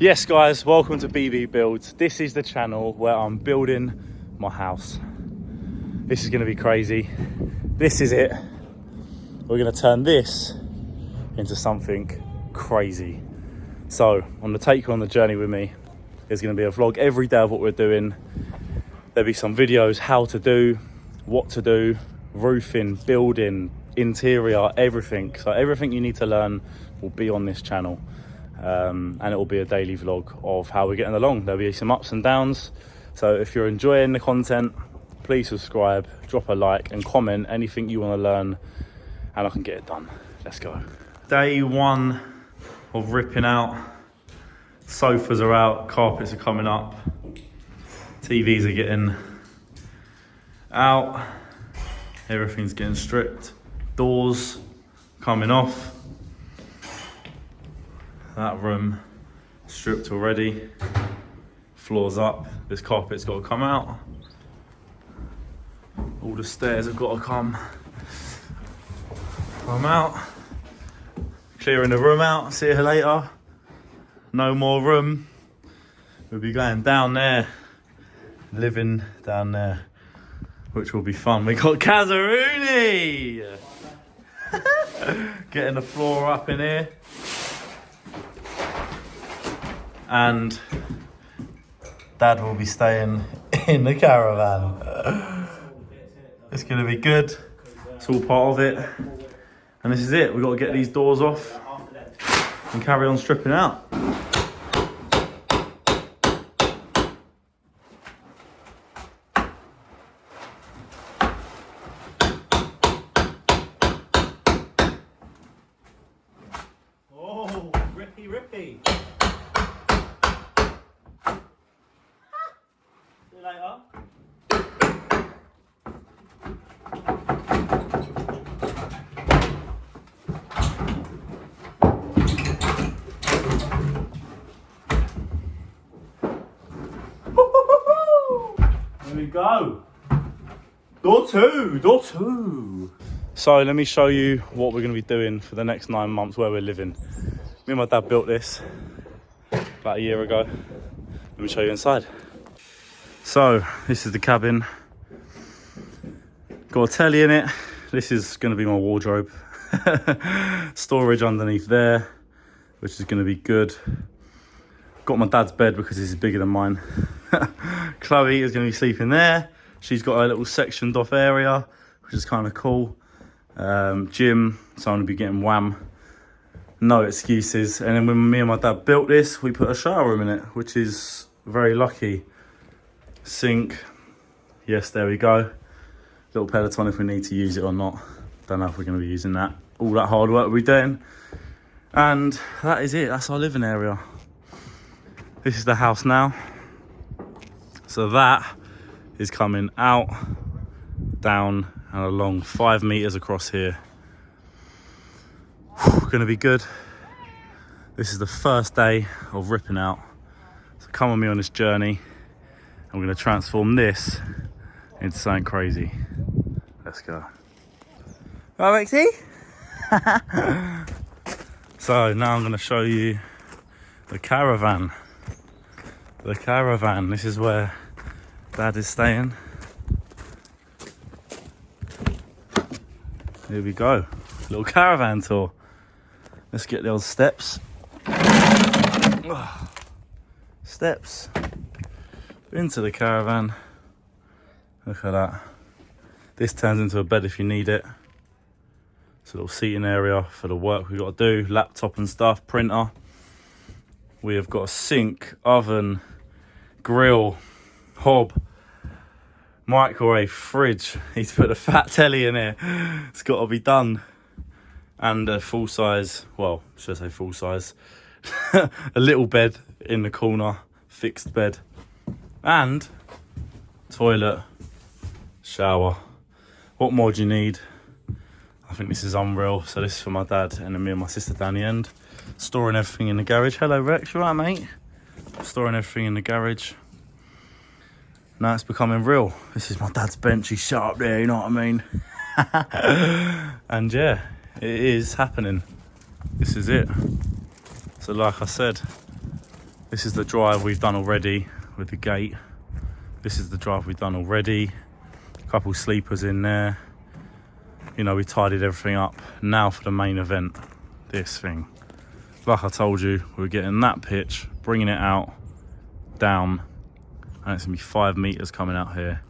Yes guys, welcome to BB Builds. This is the channel where I'm building my house. This is going to be crazy. This is it. We're going to turn this into something crazy. So I'm going to take you on the journey with me. There's going to be a vlog every day of what we're doing. There'll be some videos, how to do, what to do, roofing, building, interior, everything. So everything you need to learn will be on this channel. And it will be a daily vlog of how we're getting along. There'll be some ups and downs. So if you're enjoying the content, please subscribe, drop a like and comment anything you want to learn and I can get it done. Let's go. Day one of ripping out. Sofas are out, carpets are coming up, TVs are getting out, everything's getting stripped, doors coming off. That room stripped already, floors up, this carpet's got to come out, all the stairs have got to come out, clearing the room out, see you later, no more room, we'll be going down there, living down there, which will be fun. We got Caravan getting the floor up in here. And Dad will be staying in the caravan. It's gonna be good. It's all part of it. And this is it. We've got to get these doors off and carry on stripping out. Oh, rippy. See you later. There we go. Door two. So let me show you what we're going to be doing for the next 9 months where we're living. Me and my dad built this about a year ago. Let me show you inside. So this is the cabin, got a telly in it. This is going to be my wardrobe. Storage underneath there, which is going to be good. Got my dad's bed because this is bigger than mine. Chloe is going to be sleeping there. She's got a little sectioned off area, which is kind of cool. Gym, so I'm going to be getting wham. No excuses. And then when me and my dad built this, we put a shower room in it, which is very lucky. Sink, yes, there we go. Little Peloton if we need to use it or not. Don't know if we're going to be using that. All that hard work we're doing. And that is it, that's our living area. This is the house now. So that is coming out, down and along 5 meters across here. Gonna be good. This is the first day of ripping out. So come with me on this journey. I'm going to transform this into something crazy. Let's go. All right, Rexy? So now I'm going to show you the caravan. The caravan. This is where Dad is staying. Here we go. Little caravan tour. Let's get the old steps. Steps. Into the caravan. Look at that. This turns into a bed if you need it. It's a little seating area for the work we've got to do. Laptop and stuff, printer. We have got a sink, oven, grill, hob, microwave, fridge. He's put a fat telly in here. It's got to be done. And a full size, well, should I say full size? A little bed in the corner, fixed bed. And toilet, shower. What more do you need? I think this is unreal. So this is for my dad and then me and my sister down the end. Storing everything in the garage. Hello Rex, you alright mate? Storing everything in the garage. Now it's becoming real. This is my dad's bench, he's shut up there, you know what I mean? And yeah, it is happening. This is it. So like I said, This is the drive we've done already with the gate. This is the drive we've done already. A couple sleepers in there. You know, we tidied everything up. Now for the main event, this thing. Like I told you, we're getting that pitch, bringing it out, down, and it's gonna be 5 meters coming out here.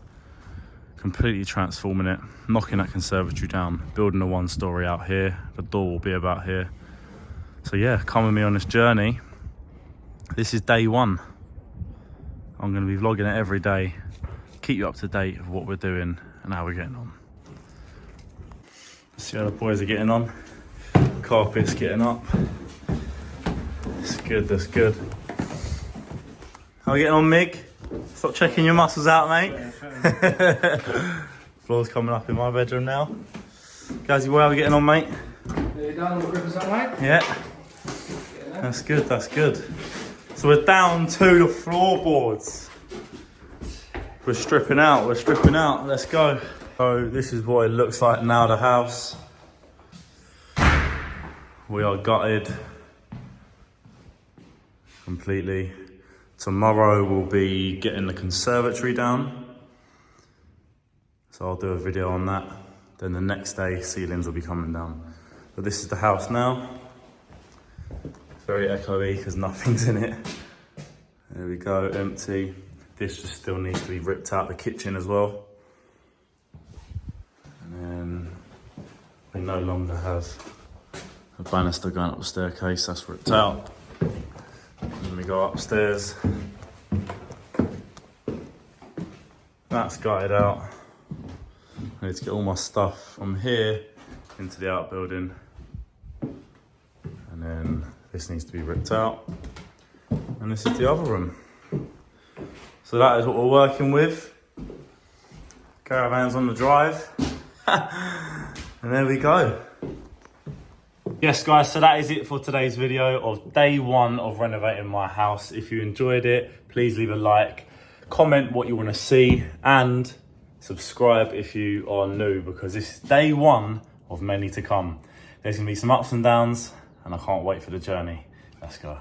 Completely transforming it, knocking that conservatory down, building a 1-story out here. The door will be about here. So yeah, come with me on this journey. This is day 1. I'm gonna be vlogging it every day, keep you up to date of what we're doing and how we're getting on. See how the boys are getting on. Carpet's getting up. That's good, that's good. How are you getting on, Mig? Stop checking your muscles out, mate. Floor's coming up in my bedroom now. Gazzy, how are we getting on, mate? Are you done with rippers up, mate? Yeah. That's good, that's good. So we're down to the floorboards. We're stripping out, let's go. So this is what it looks like now, the house. We are gutted completely. Tomorrow we'll be getting the conservatory down. So I'll do a video on that. Then the next day, ceilings will be coming down. But this is the house now. Very echoey because nothing's in it. There we go, empty. This just still needs to be ripped out, the kitchen as well. And then we no longer have a banister going up the staircase, that's ripped out. Then we go upstairs. That's gutted out. I need to get all my stuff from here into the outbuilding. And then this needs to be ripped out. And this is the other room. So that is what we're working with. Caravan's on the drive. And there we go. Yes guys, so that is it for today's video of day 1 of renovating my house. If you enjoyed it, please leave a like, comment what you want to see, and subscribe if you are new, because this is day 1 of many to come. There's going to be some ups and downs, and I can't wait for the journey. Let's go.